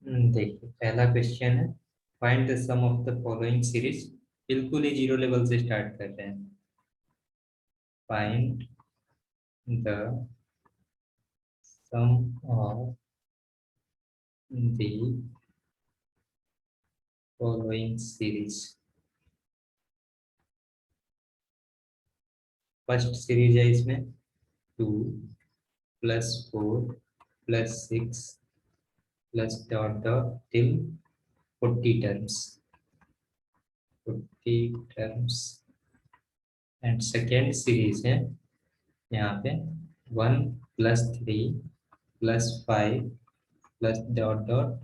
देखिए पहला क्वेश्चन है, find the sum of the following series. बिल्कुल ही जीरो लेवल से स्टार्ट करते हैं। Find the sum of the following series. First series है इसमें 2 + 4 + 6 plus dot dot till 40 terms. 40 terms. And second series है यहाँ पे 1 + 3 + 5 प्लस डॉट डॉट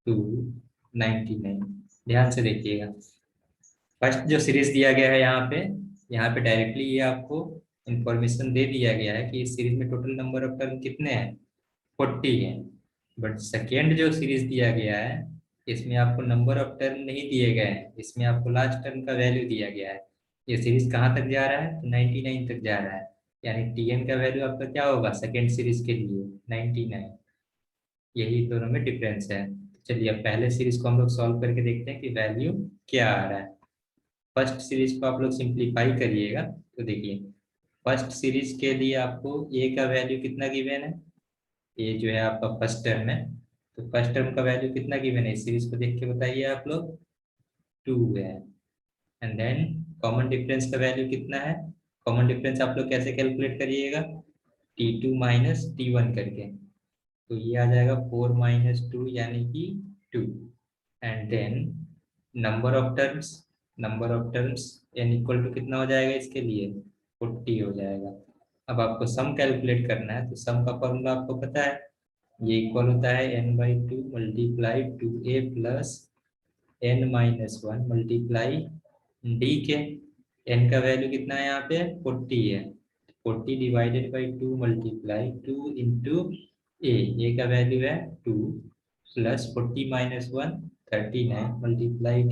299। ध्यान से देखिएगा, फर्स्ट जो सीरीज दिया गया है यहाँ पे डायरेक्टली ये आपको इंफॉर्मेशन दे दिया गया है कि इस सीरीज में टोटल नंबर ऑफ टर्म कितने हैं, 40 है। बट सेकेंड जो सीरीज दिया गया है इसमें आपको नंबर ऑफ टर्म नहीं दिए गए हैं, इसमें आपको लास्ट टर्म का वैल्यू दिया गया है। ये सीरीज कहाँ तक जा रहा है, तो 99 तक जा रहा है। यानी टीएन का वैल्यू आपका क्या होगा सेकेंड सीरीज के लिए, 99। यही दोनों में डिफरेंस है। चलिए अब पहले सीरीज को हम लोग सॉल्व करके देखते हैं कि वैल्यू क्या आ रहा है। फर्स्ट सीरीज को आप लोग सिंप्लीफाई करिएगा तो देखिए, फर्स्ट सीरीज के लिए आपको ए का वैल्यू कितना गिवन है, ये जो है आपका फर्स्ट टर्म है। तो फर्स्ट टर्म का वैल्यू कितना गिवन है, इस सीरीज को देख के बताइए आप लोग, 2 है। एंड देन कॉमन डिफरेंस का वैल्यू कितना है, कॉमन डिफरेंस आप लोग कैसे कैलकुलेट करिएगा, T2 - T1 करके। तो ये आ जाएगा 4 - 2 यानी कि 2। And then number of terms, number of terms n equal to कितना हो जाएगा इसके लिए, 40 हो जाएगा। अब आपको सम कैलकुलेट करना है, तो सम का फॉर्मूला आपको पता है, ये इक्वल होता है n/2 multiply 2a plus n-1 multiply D के। n का वैल्यू कितना है यहाँ पे, 40 है। 40 डिवाइडेड बाई 2 मल्टीप्लाई 2 इंटू ए का वैल्यू है 2 प्लस 40 - 1 39 मल्टीप्लाई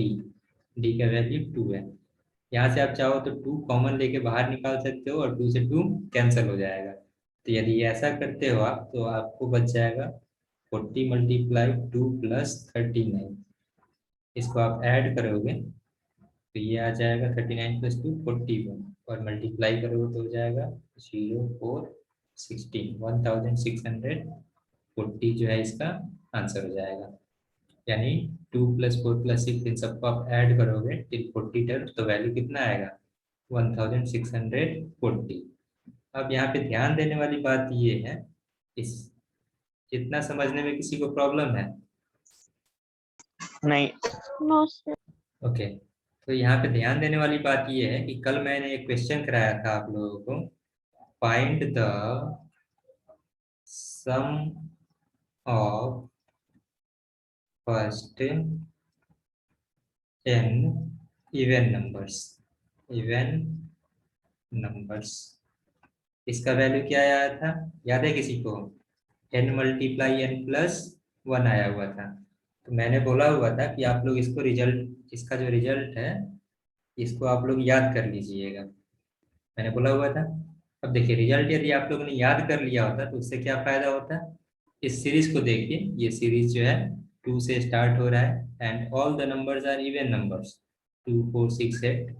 डी का वैल्यू 2 है। यहाँ से आप चाहो तो 2 कॉमन लेके बाहर निकाल सकते हो और 2 से 2 कैंसिल हो जाएगा। तो यदि ऐसा करते हो आप तो आपको बच जाएगा 40 मल्टीप्लाई 2 प्लस 39। इसको आप ऐड करोगे तो ये आ जाएगा 39 + 2 41, और मल्टीप्लाई करोगे तो हो जाएगा 1640 जो है इसका आंसर हो जाएगा। यानी 2 + 4 + 6 इन सबको आप ऐड करोगे टिल 40 टर्म, तो वैल्यू कितना आएगा, 1640। अब यहाँ पे ध्यान देने वाली बात ये है, इस इतना समझने में किसी को प्रॉब्लम है? नहीं। No sir. ओके, तो यहाँ पे ध्यान देने वाली बात ये है कि कल मैंने एक क्वेश्चन कराया था आप लोगों को, find the sum of first n even numbers. Even numbers, इसका वैल्यू क्या आया था, याद है किसी को, n × n+1 आया हुआ था। तो मैंने बोला हुआ था कि आप लोग इसको रिजल्ट, इसका जो रिजल्ट है इसको आप लोग याद कर लीजिएगा, मैंने बोला हुआ था। अब देखिए रिजल्ट यदि आप लोगों ने याद कर लिया होता तो उससे क्या फायदा होता, इस सीरीज को देखिए, ये सीरीज जो है 2 से स्टार्ट हो रहा है and all the numbers are even numbers, 2 4 6 8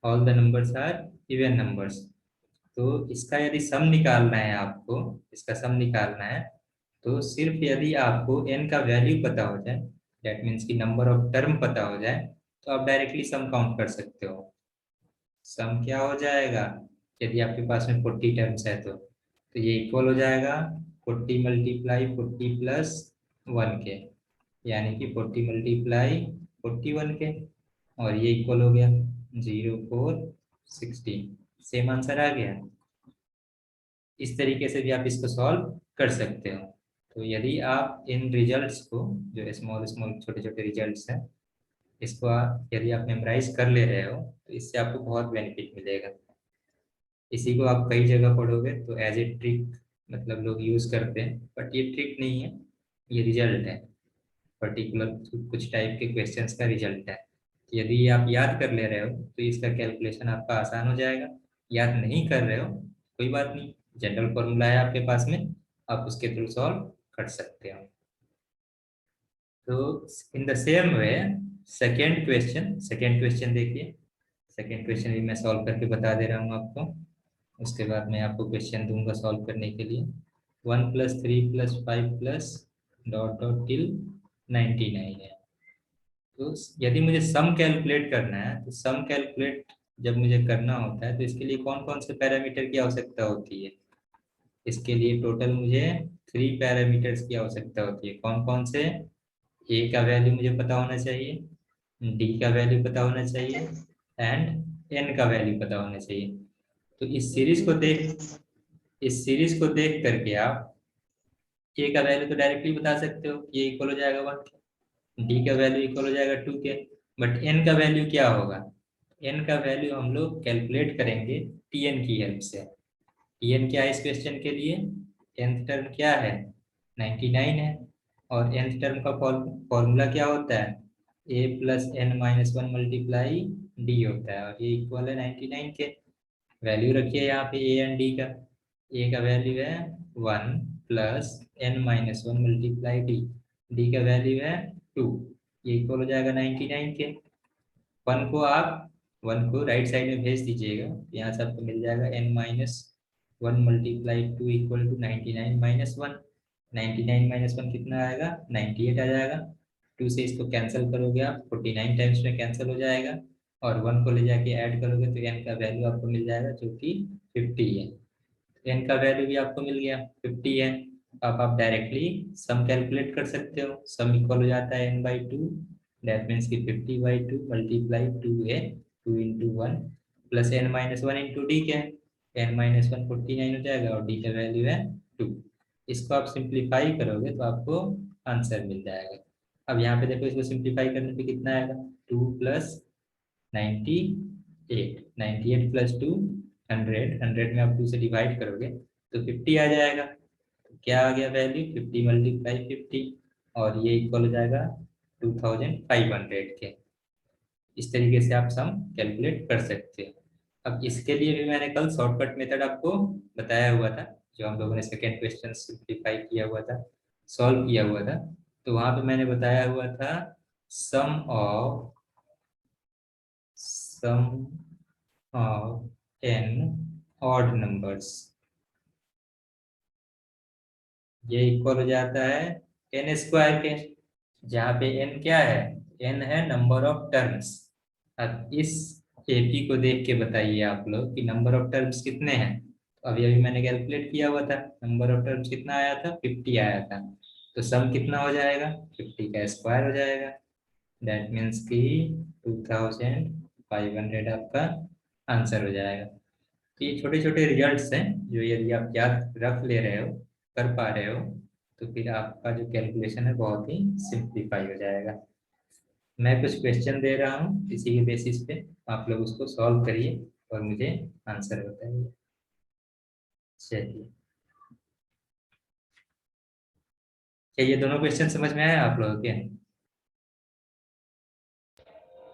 all the numbers are even numbers. तो इसका यदि सम निकालना है आपको, इसका सम निकालना है तो सिर्फ यदि आपको n का वैल्यू पता हो जाए, दैट मीन्स कि नंबर ऑफ टर्म पता हो जाए, तो आप डायरेक्टली सम काउंट कर सकते हो। सम क्या हो जाएगा, यदि आपके पास में 40 टर्म्स है तो ये इक्वल हो जाएगा 40 × 40 + 1 के, यानी कि 40 × 41 के, और ये इक्वल हो गया 0 4 16। सेम आंसर आ गया। इस तरीके से भी आप इसको सॉल्व कर सकते हो। तो यदि आप इन रिजल्ट्स को, जो स्मॉल स्मॉल छोटे छोटे रिजल्ट्स हैं, इसको यदि आप मेमोराइज कर ले रहे हो तो इससे आपको बहुत बेनिफिट मिलेगा। इसी को आप कई जगह पढ़ोगे तो एज ए ट्रिक मतलब लोग यूज़ करते हैं, बट ये ट्रिक नहीं है, ये रिजल्ट है, पर्टिकुलर कुछ टाइप के क्वेश्चंस का रिजल्ट है। तो यदि ये आप याद कर ले रहे हो तो इसका कैलकुलेशन आपका आसान हो जाएगा। याद नहीं कर रहे हो कोई बात नहीं, जनरल फॉर्मूला है आपके पास में, आप उसके थ्रू सॉल्व कर सकते हो। तो in the same way second question देखिए। सेकेंड क्वेश्चन भी मैं सॉल्व करके बता दे रहा हूँ आपको, उसके बाद मैं आपको क्वेश्चन दूंगा सॉल्व करने के लिए। 1 + 3 + 5 डॉट डॉट टिल 99 है। तो यदि मुझे सम कैलकुलेट करना है तो सम कैलकुलेट जब मुझे करना होता है तो इसके लिए कौन कौन से पैरामीटर की आवश्यकता होती है? इसके लिए टोटल मुझे 3 पैरामीटर्स की आवश्यकता होती है। कौन कौन से? ए का वैल्यू मुझे पता होना चाहिए, डी का वैल्यू पता होना चाहिए, एंड एन का वैल्यू पता होना चाहिए। तो इस सीरीज को देख करके आप ए का वैल्यू तो डायरेक्टली बता सकते हो, ये इक्वल हो जाएगा 1 के, डी का वैल्यू इक्वल हो जाएगा 2 के। बट एन का वैल्यू क्या होगा? एन का वैल्यू हम लोग कैलकुलेट करेंगे टी एन की हेल्प से। टी एन क्या है इस क्वेश्चन के लिए? nth टर्म क्या है? 99 है। और nth टर्म का फॉर्मूला क्या होता है? a + n - 1 मल्टीप्लाई डी होता है, और ये इक्वल है 99 के। वैल्यू रखिए यहाँ पे ए एंड डी का। ए का वैल्यू है 1 + n - 1 मल्टीप्लाई डी, डी का वैल्यू है 2, ये इक्वल हो जाएगा 99 के। वन को राइट साइड में भेज दीजिएगा, यहाँ से आपको मिल जाएगा n - 1 मल्टीप्लाई 2 इक्वल टू 99 - 1। 99 - 1 कितना आएगा? 98 आ जाएगा। 2 से इसको कैंसिल करोगे आप, 49 टाइम्स में कैंसिल हो जाएगा, और 1 को ले जाके ऐड करोगे तो n का वैल्यू आपको मिल जाएगा जो कि 50 है। n का वैल्यू भी आपको मिल गया 50 है। अब आप डायरेक्टली सम कैलकुलेट कर सकते हो। सम इक्वल हो जाता है n/2, दैट मीन्स कि 50/2 multiply 2a, 2 × 1 plus n - 1 into D के। n - 1 49 हो जाएगा, और डी का वैल्यू है 2। इसको आप सिंप्लीफाई करोगे तो आपको आंसर मिल जाएगा। अब यहाँ पे देखो, इसको सिंप्लीफाई करने पे कितना आएगा? 2 + 98, 98 + 2 100, 100 में आप 2 से डिवाइड करोगे तो 50 आ जाएगा। तो क्या आ गया वैल्यू? 50 × 50, और ये इक्वल हो जाएगा 2500 के। इस तरीके से आप सम कैलकुलेट कर सकते हो। अब इसके लिए भी मैंने कल शॉर्टकट मेथड आपको बताया हुआ था, जो हम लोगों ने सेकेंड क्वेश्चन सिंप्लीफाई किया हुआ था, सॉल्व किया हुआ था। तो वहां पे मैंने बताया हुआ था सम ऑफ n ऑड नंबर्स, ये इक्वल हो जाता है n² के, जहाँ पे n क्या है? n है नंबर ऑफ टर्म्स। अब इस एपी को देख के बताइए आप लोग कि नंबर ऑफ टर्म्स कितने हैं। तो अभी अभी मैंने कैलकुलेट किया हुआ था, नंबर ऑफ टर्म्स कितना आया था? 50 आया था। तो सम कितना हो जाएगा? 50 का स्क्वायर हो जाएगा, दैट मीन्स कि 2500 आपका आंसर हो जाएगा। तो ये छोटे छोटे रिजल्ट्स हैं जो यदि आप याद रख ले रहे हो, कर पा रहे हो, तो फिर आपका जो कैलकुलेशन है बहुत ही सिंप्लीफाई हो जाएगा। मैं कुछ क्वेश्चन दे रहा हूँ, इसी के बेसिस पे आप लोग उसको सॉल्व करिए और मुझे आंसर बताइए। चलिए, क्या ये दोनों क्वेश्चन समझ में आया आप लोगों के?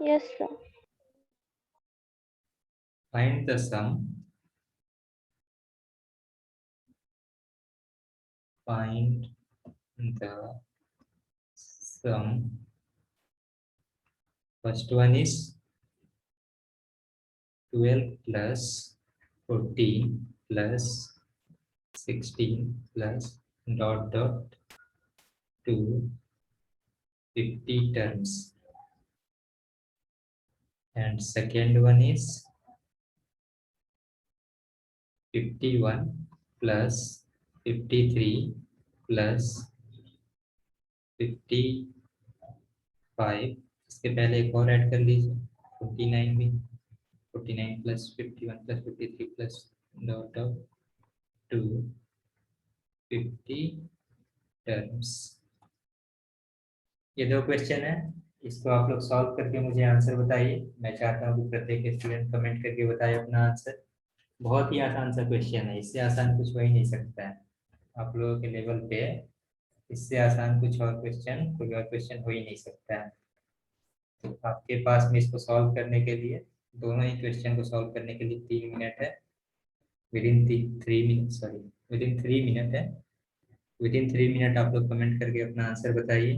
Yes, sir. Find the sum find the sum first one is 12 + 14 + 16 plus dot dot to 50 terms, and second one is 51 plus 53 plus 55। इसके पहले एक और ऐड कर लीजिए 49 भी, 49 + 51 + 53 plus dot dot to 50 terms। ये दो क्वेश्चन है, इसको आप लोग सॉल्व करके मुझे आंसर बताइए। मैं चाहता हूँ कि प्रत्येक स्टूडेंट कमेंट करके बताए अपना आंसर। बहुत ही आसान सा क्वेश्चन है, इससे आसान कुछ हो ही नहीं सकता है आप लोगों के लेवल पे। इससे आसान कुछ और क्वेश्चन, कोई और क्वेश्चन हो ही नहीं सकता है। तो आपके पास में इसको सॉल्व करने के लिए, दोनों ही क्वेश्चन को सॉल्व करने के लिए 3 मिनट है। Within 3 minute, sorry, within 3 minute है। विदिन 3 मिनट आप लोग कमेंट करके अपना आंसर बताइए।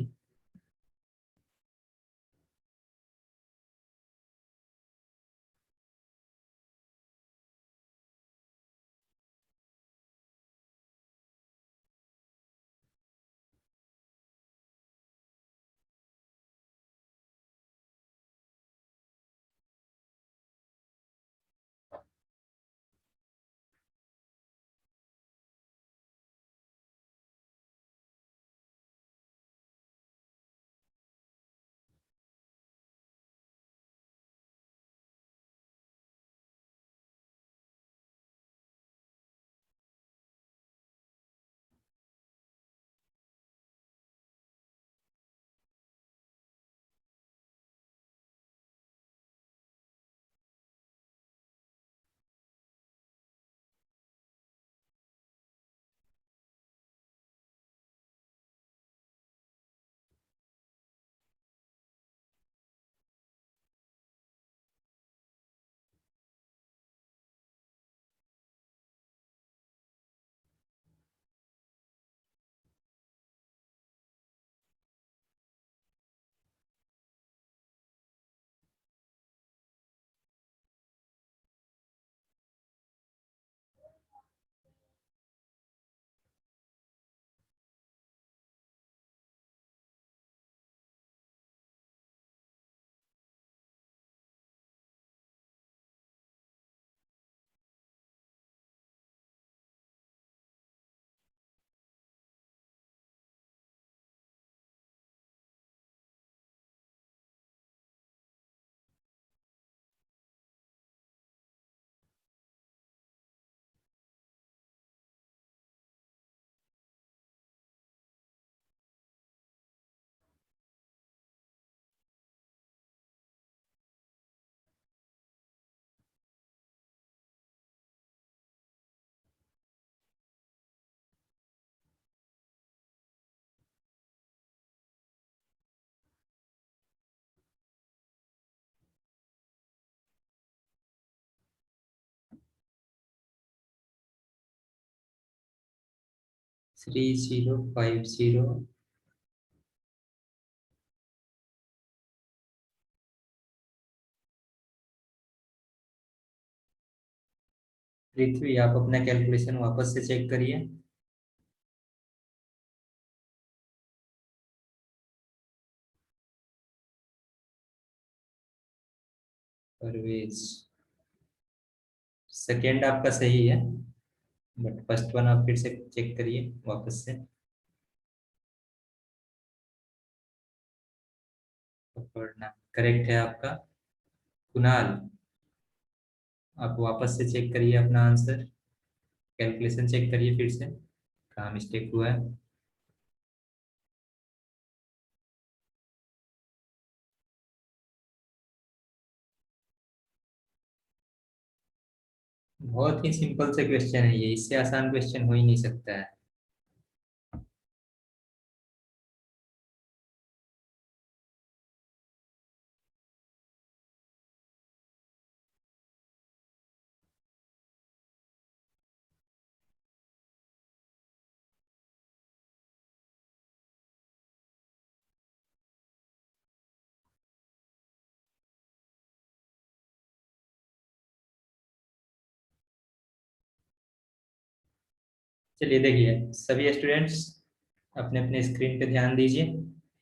3050 पृथ्वी, आप अपना कैलकुलेशन वापस से चेक करिए। परवेज, सेकेंड आपका सही है, बट फर्स्ट वन आप फिर से चेक करिए वापस से। पढ़ना करेक्ट है आपका। कुणाल, आप वापस से चेक करिए अपना आंसर, कैलकुलेशन चेक करिए फिर से, कहाँ मिस्टेक हुआ है। बहुत ही सिंपल से क्वेश्चन है ये, इससे आसान क्वेश्चन हो ही नहीं सकता है। चलिए देखिए, सभी स्टूडेंट्स अपने अपने स्क्रीन पे ध्यान दीजिए,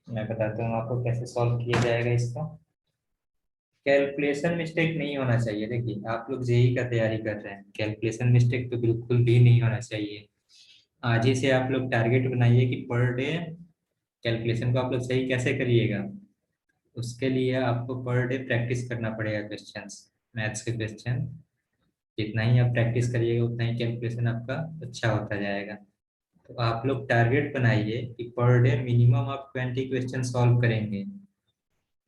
मैं बताता हूँ आपको कैसे सॉल्व किया जाएगा इसको। कैलकुलेशन मिस्टेक नहीं होना चाहिए। देखिए आप लोग जेई का तैयारी कर रहे हैं, कैलकुलेशन मिस्टेक तो बिल्कुल भी नहीं होना चाहिए। आज ही से आप लोग टारगेट बनाइए कि पर डे कैलकुलेशन को आप लोग सही कैसे करिएगा। उसके लिए आपको पर डे प्रैक्टिस करना पड़ेगा क्वेश्चंस, मैथ्स के क्वेश्चन। जितना ही आप प्रैक्टिस करिएगा उतना ही कैलकुलेशन आपका अच्छा होता जाएगा। तो आप लोग टारगेट बनाइए कि पर डे मिनिमम आप 20 क्वेश्चन सॉल्व करेंगे,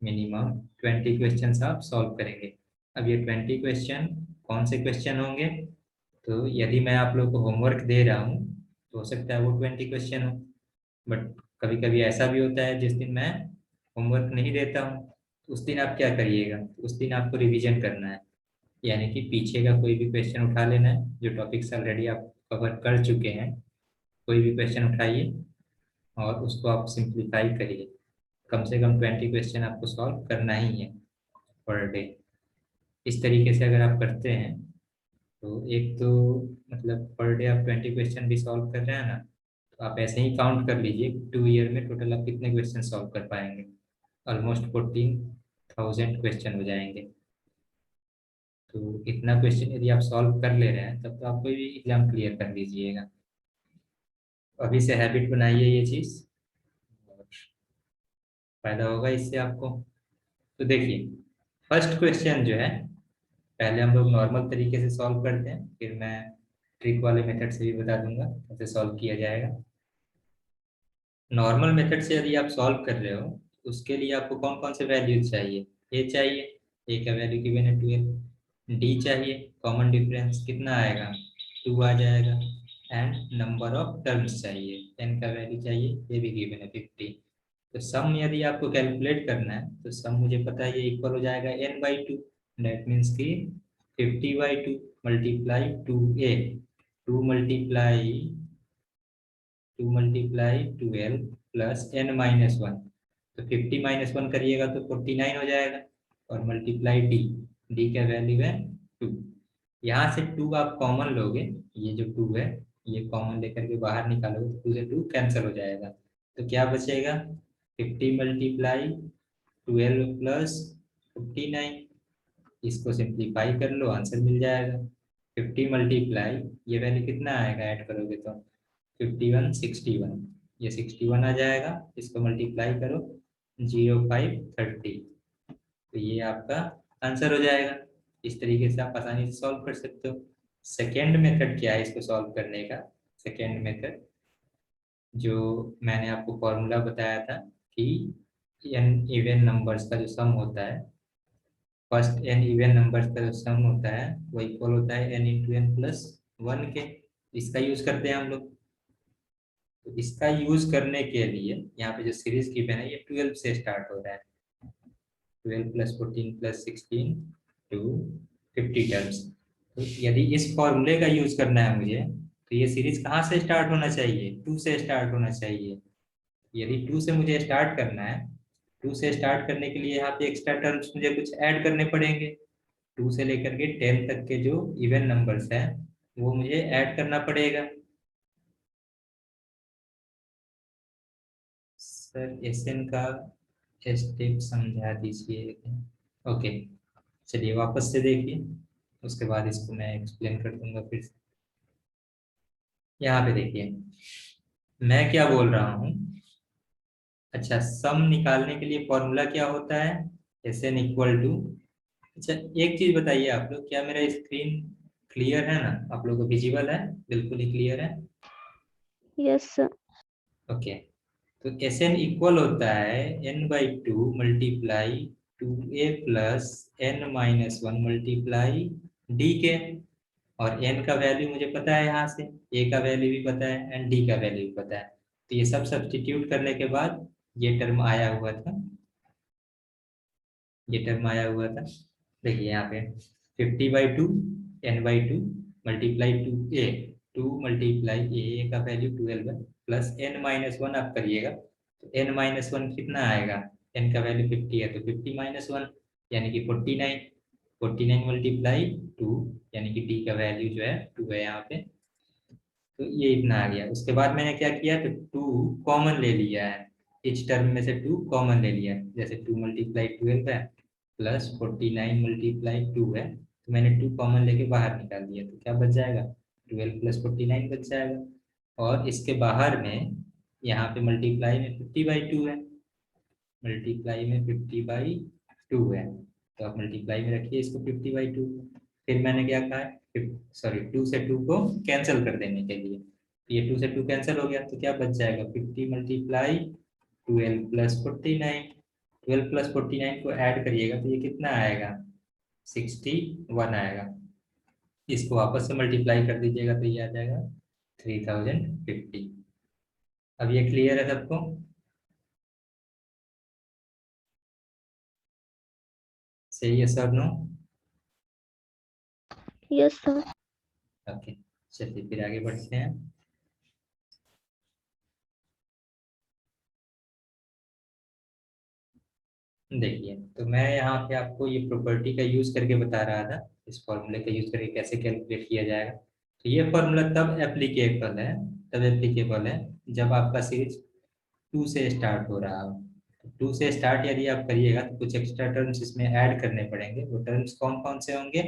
मिनिमम 20 क्वेश्चन आप सॉल्व करेंगे। अब ये 20 क्वेश्चन कौन से क्वेश्चन होंगे, तो यदि मैं आप लोग को होमवर्क दे रहा हूँ तो हो सकता है वो 20 क्वेश्चन हो, बट कभी कभी ऐसा भी होता है जिस दिन मैं होमवर्क नहीं देता हूँ, तो उस दिन आप क्या करिएगा, उस दिन आपको रिवीजन करना है। यानी कि पीछे का कोई भी क्वेश्चन उठा लेना है, जो टॉपिक्स ऑलरेडी आप कवर कर चुके हैं, कोई भी क्वेश्चन उठाइए और उसको आप सिंप्लीफाई करिए। कम से कम 20 क्वेश्चन आपको सॉल्व करना ही है पर डे। इस तरीके से अगर आप करते हैं तो एक तो मतलब पर डे आप 20 क्वेश्चन भी सॉल्व कर रहे हैं ना, तो आप ऐसे ही काउंट कर लीजिए 2 ईयर में टोटल आप कितने क्वेश्चन सॉल्व कर पाएंगे। ऑलमोस्ट 14,000 क्वेश्चन हो जाएंगे। तो इतना क्वेश्चन यदि आप सॉल्व कर ले रहे हैं तब तो आप कोई भी एग्जाम क्लियर कर लीजिएगा। अभी से हैबिट बनाइए ये चीज़, और फायदा होगा इससे आपको। तो देखिए फर्स्ट क्वेश्चन जो है, पहले हम लोग नॉर्मल तरीके से सॉल्व करते हैं, फिर मैं ट्रिक वाले मेथड से भी बता दूंगा कैसे सॉल्व किया जाएगा। नॉर्मल मेथड से यदि आप सॉल्व कर रहे हो, उसके लिए आपको कौन कौन से वैल्यूज चाहिए। ए चाहिए, ए का वैल्यू गिवन है 12। डी चाहिए, कॉमन डिफरेंस कितना आएगा, 2 आ जाएगा। एंड नंबर ऑफ टर्म्स चाहिए, एन का वैल्यू चाहिए, ये भी गिवन है 50। तो सम यदि आपको कैलकुलेट करना है तो सम मुझे पता है ये इक्वल हो जाएगा n/2। दैट मीन्स कि 50/2 multiply 2a, 2 multiply 12 plus n-1। तो 50-1 करिएगा तो 49 हो जाएगा, और मल्टीप्लाई डी, डी का वैल्यू है 2। यहाँ से 2 आप कॉमन लोगे, ये जो 2 है ये कॉमन लेकर के बाहर निकालोगे तो 2 से 2 कैंसिल हो जाएगा। तो क्या बचेगा, 50 × 12 प्लस 59। इसको सिंप्लीफाई कर लो, आंसर मिल जाएगा। 50 मल्टीप्लाई, ये वैल्यू कितना आएगा ऐड करोगे तो 51 61, ये 61 आ जाएगा। इसको मल्टीप्लाई करो 0 5 30, तो ये आपका आंसर हो जाएगा। इस तरीके से आप आसानी से सॉल्व कर सकते हो। सेकेंड मेथड क्या है इसको सॉल्व करने का, सेकेंड मेथड जो मैंने आपको फॉर्मूला बताया था कि एन इवन नंबर्स का जो सम होता है, फर्स्ट एन इवन नंबर्स का जो सम होता है वो इक्वल होता है n × n+1 के। इसका यूज करते हैं हम लोग। तो इसका यूज करने के लिए यहाँ पे जो सीरीज गिवन है ये 12 से स्टार्ट हो रहा है, 12 + 14 + 16 टू 50 टर्म्स। तो यदि इस फॉर्मूले का यूज करना है मुझे, तो तो ये सीरीज कहाँ से स्टार्ट होना चाहिए? 2 से स्टार्ट होना चाहिए। यदि 2 से मुझे स्टार्ट करना है, 2 से स्टार्ट करने के लिए यहाँ पे एक्स्ट्रा टर्म्स मुझे कुछ ऐड करने पड़ेंगे। 2 से लेकर के 10 तक के जो इवन नंबर्स हैं वो मुझे ऐड करना पड़ेगा। सर एसएन का स्टेप समझा दीजिए। ओके, चलिए वापस से देखिए, उसके बाद इसको मैं एक्सप्लेन कर दूंगा फिर से। यहाँ पे देखिए मैं क्या बोल रहा हूँ। अच्छा, सम निकालने के लिए फॉर्मूला क्या होता है? S n equal to. अच्छा, एक चीज बताइए आप लोग, क्या मेरा स्क्रीन क्लियर है ना? आप लोगों को विजिबल है? बिल्कुल ही क्लियर है। Yes, sir. ओके, तो एस एन इक्वल होता है n/2 multiply 2a plus n-1 multiply D के। और n का वैल्यू मुझे पता है, यहाँ से a का वैल्यू भी पता है एंड d का वैल्यू भी पता है। तो ये सब सब्स्टिट्यूट करने के बाद ये टर्म आया हुआ था, ये टर्म आया हुआ था। देखिए यहाँ पे 50/2 n/2 multiply 2a, 2 multiply a का वैल्यू 12 है, प्लस n-1 आप करिएगा तो n-1 कितना आएगा? n का वैल्यू 50 है तो 50-1 यानी कि 49। 49 मल्टीप्लाई 2 यानी कि d का वैल्यू जो है 2 है यहाँ पे। तो ये इतना आ गया। उसके बाद मैंने क्या किया, तो 2 कॉमन ले लिया है, इच टर्म में से 2 कॉमन ले लिया है। जैसे 2 मल्टीप्लाई 12 है प्लस 49 मल्टीप्लाई 2 है, तो मैंने 2 कॉमन लेके बाहर निकाल दिया, तो क्या बच जाएगा? 12 प्लस 49 बच जाएगा। और इसके बाहर में यहाँ पे मल्टीप्लाई में 50/2 है, मल्टीप्लाई में 50/2 है, तो आप मल्टीप्लाई में रखिए इसको 50/2। फिर मैंने क्या कहा है, सॉरी 2 से 2 को कैंसिल कर देने के लिए, तो ये 2 से 2 कैंसिल हो गया, तो क्या बच जाएगा? 50 मल्टीप्लाई 12 प्लस 49। 12 प्लस 49 को ऐड करिएगा तो ये कितना आएगा? 61 आएगा। इसको वापस से मल्टीप्लाई कर दीजिएगा तो ये आ जाएगा 3050। अब ये क्लियर है सबको? सही है sir? No? Yes, sir. Okay, चलिए फिर आगे बढ़ते हैं। देखिए, तो मैं यहाँ पे आपको ये प्रॉपर्टी का यूज करके बता रहा था, इस फॉर्मूले का यूज करके कैसे कैलकुलेट किया जाएगा। तो ये फॉर्मूला तब एप्लीकेबल है जब आपका सीरीज 2 से स्टार्ट हो रहा हो। 2 से स्टार्ट यदि आप करिएगा तो कुछ एक्स्ट्रा टर्म्स इसमें ऐड करने पड़ेंगे। वो टर्म्स कौन कौन से होंगे?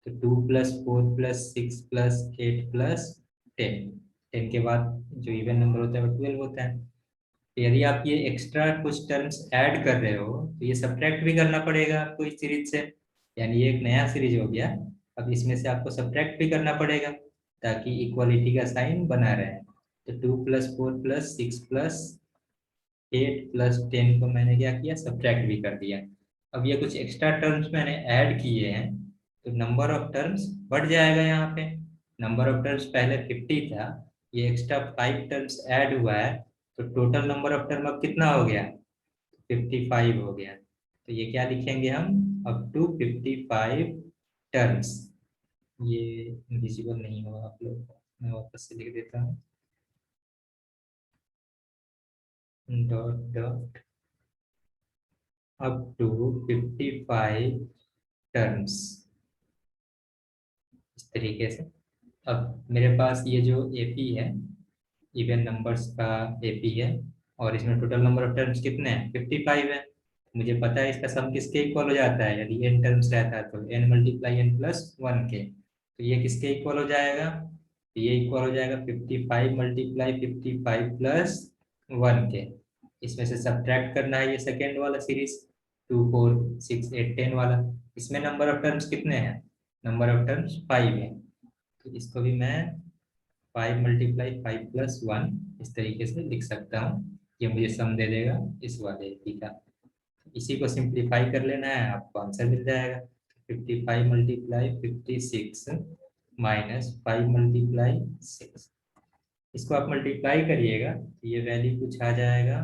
तो 2+4+6+8+10। 10 के बाद जो इवन नंबर होता है वो 12 होता है। तो यदि आप ये एक्स्ट्रा कुछ टर्म्स ऐड कर रहे हो तो ये सब्ट्रैक्ट भी करना पड़ेगा आपको इस सीरीज से। यानी ये एक नया सीरीज हो गया, अब इसमें से आपको सब्ट्रैक्ट भी करना पड़ेगा ताकि इक्वालिटी का साइन बना रहे। तो 2+4+6+8+10 को मैंने क्या किया? सब्ट्रैक्ट भी कर दिया। अब ये कुछ एक्स्ट्रा टर्म्स मैंने ऐड किए हैं, तो नंबर ऑफ टर्म्स बढ़ जाएगा यहाँ पे। नंबर ऑफ टर्म्स पहले 50 था, ये एक्स्ट्रा 5 टर्म्स ऐड हुआ है, तो टोटल नंबर ऑफ टर्म अब कितना हो गया? 55 हो गया। तो ये क्या लिखेंगे हम? Up to 55 terms. ये विजिबल नहीं होगा आप लोग को, मैं वापस से लिख देता हूँ। Dot dot up to 55 terms, इस तरीके से। अब मेरे पास ये जो एपी है, इवन नंबर्स का एपी है, और इसमें टोटल नंबर ऑफ टर्म्स कितने हैं? 55 है। मुझे पता है इसका सम किसके इक्वल हो जाता है, यदि n टर्म्स रहता है तो n मल्टीप्लाई n+1 के। तो ये किसके इक्वल हो जाएगा? तो ये इक्वल हो जाएगा 55 मल्टीप्लाई 55+1 के। इसमें से सब्ट्रैक्ट करना है ये सेकेंड वाला सीरीज, 2 4 6 8 10 वाला। इसमें नंबर ऑफ टर्म्स कितने हैं? नंबर ऑफ टर्म्स 5 है, तो इसको भी मैं 5 × 5 + 1 इस तरीके से लिख सकता हूँ। ये मुझे सम दे देगा इस वाले एपी का। इसी को सिंप्लीफाई कर लेना है, आपको आंसर मिल जाएगा। 55 मल्टीप्लाई 56 माइनस 5 मल्टीप्लाई 6, इसको आप मल्टीप्लाई करिएगा तो ये वैल्यू कुछ आ जाएगा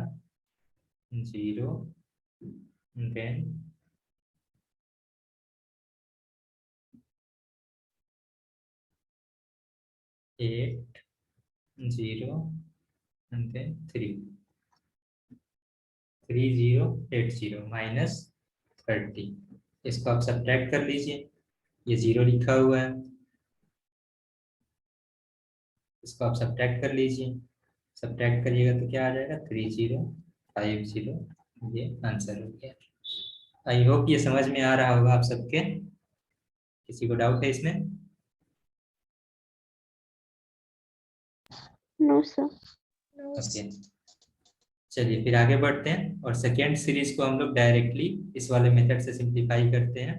0, देन 8 0 and then 3, 3080 माइनस 30। इसको आप सब्ट्रैक्ट कर लीजिए, ये 0 लिखा हुआ है, इसको आप सब्ट्रैक्ट कर लीजिए। सब्ट्रैक्ट करिएगा तो क्या आ जाएगा, 3050। ये आंसर हो गया। आई होप ये समझ में आ रहा होगा आप सबके। किसी को डाउट है इसमें? No sir. ओके, चलिए फिर आगे बढ़ते हैं और सेकेंड सीरीज को हम लोग डायरेक्टली इस वाले मेथड से सिंप्लीफाई करते हैं।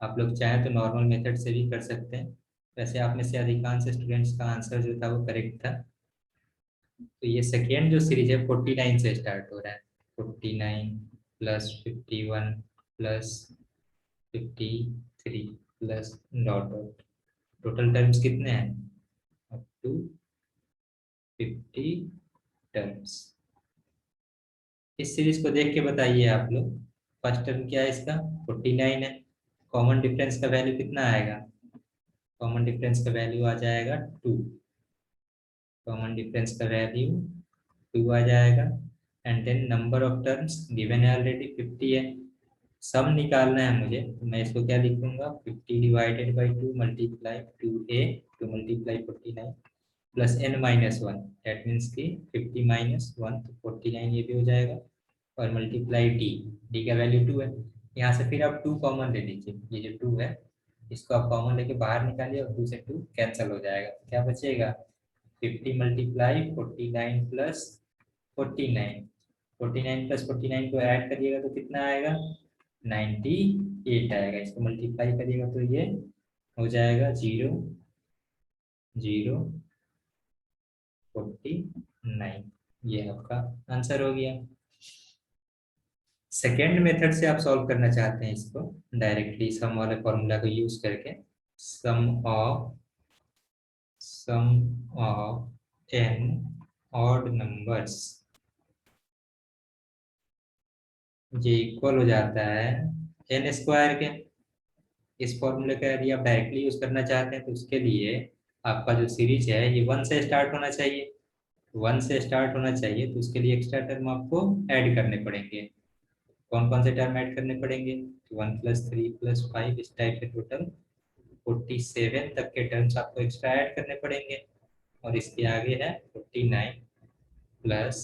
आप लोग चाहें तो नॉर्मल मेथड से भी कर सकते हैं। वैसे आप में से अधिकांश स्टूडेंट्स का आंसर जो था वो करेक्ट था। तो ये सेकेंड जो सीरीज है 49 से स्टार्ट हो रहा है। 49 plus 51 plus 53 plus dot dot, total terms कितने हैं, अप टू 50 टर्म्स। इस सीरीज को देख के बताइए आप लोग, फर्स्ट टर्म क्या है इसका, 49 है। कॉमन डिफरेंस का वैल्यू कितना आएगा, कॉमन डिफरेंस का वैल्यू आ जाएगा 2। कॉमन डिफरेंस का वैल्यू 2 आ जाएगा। And then number of terms given है ऑलरेडी 50 है। सम निकालना है मुझे, तो मैं इसको क्या लिखूंगा, 50 divided by 2 multiply 2a 2 multiply 49 plus n minus 1, that means कि 50 माइनस 1 तो 49 ये भी हो जाएगा। और मल्टीप्लाई डी का वैल्यू 2 है। यहाँ से फिर आप 2 कॉमन ले लीजिए, ये जो 2 है इसको आप कॉमन लेके बाहर निकालिए और 2 से 2 कैंसिल हो जाएगा, तो क्या बचेगा, 50 मल्टीप्लाई 49 प्लस 49, 49 प्लस 49 को ऐड करिएगा तो कितना आएगा, 98 आएगा। इसको मल्टीप्लाई करिएगा तो ये हो जाएगा 0 0 49। ये आपका आंसर हो गया। सेकेंड मेथड से आप सॉल्व करना चाहते हैं इसको डायरेक्टली सम वाले फॉर्मूला को यूज करके, सम ऑफ n ऑड नंबर्स ये इक्वल हो जाता है n स्क्वायर के। इस फॉर्मूले का यदि आप डायरेक्टली यूज करना चाहते हैं तो उसके लिए आपका जो सीरीज है ये 1 से स्टार्ट होना चाहिए। 1 से स्टार्ट होना चाहिए तो उसके लिए एक्स्ट्रा टर्म आपको ऐड करने पड़ेंगे। कौन कौन से टर्म ऐड करने पड़ेंगे, 1 प्लस 3 प्लस 5, इस टाइप के टोटल 47 तक के टर्म्स आपको एक्स्ट्रा ऐड करने पड़ेंगे। और इसके आगे है 49 प्लस,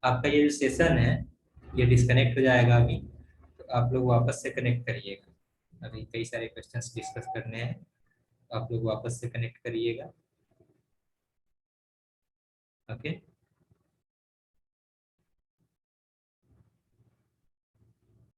आपका ये जो सेशन है ये डिस्कनेक्ट हो जाएगा अभी, तो आप लोग वापस से कनेक्ट करिएगा। अभी कई सारे क्वेश्चंस डिस्कस करने हैं, तो आप लोग वापस से कनेक्ट करिएगा। ओके।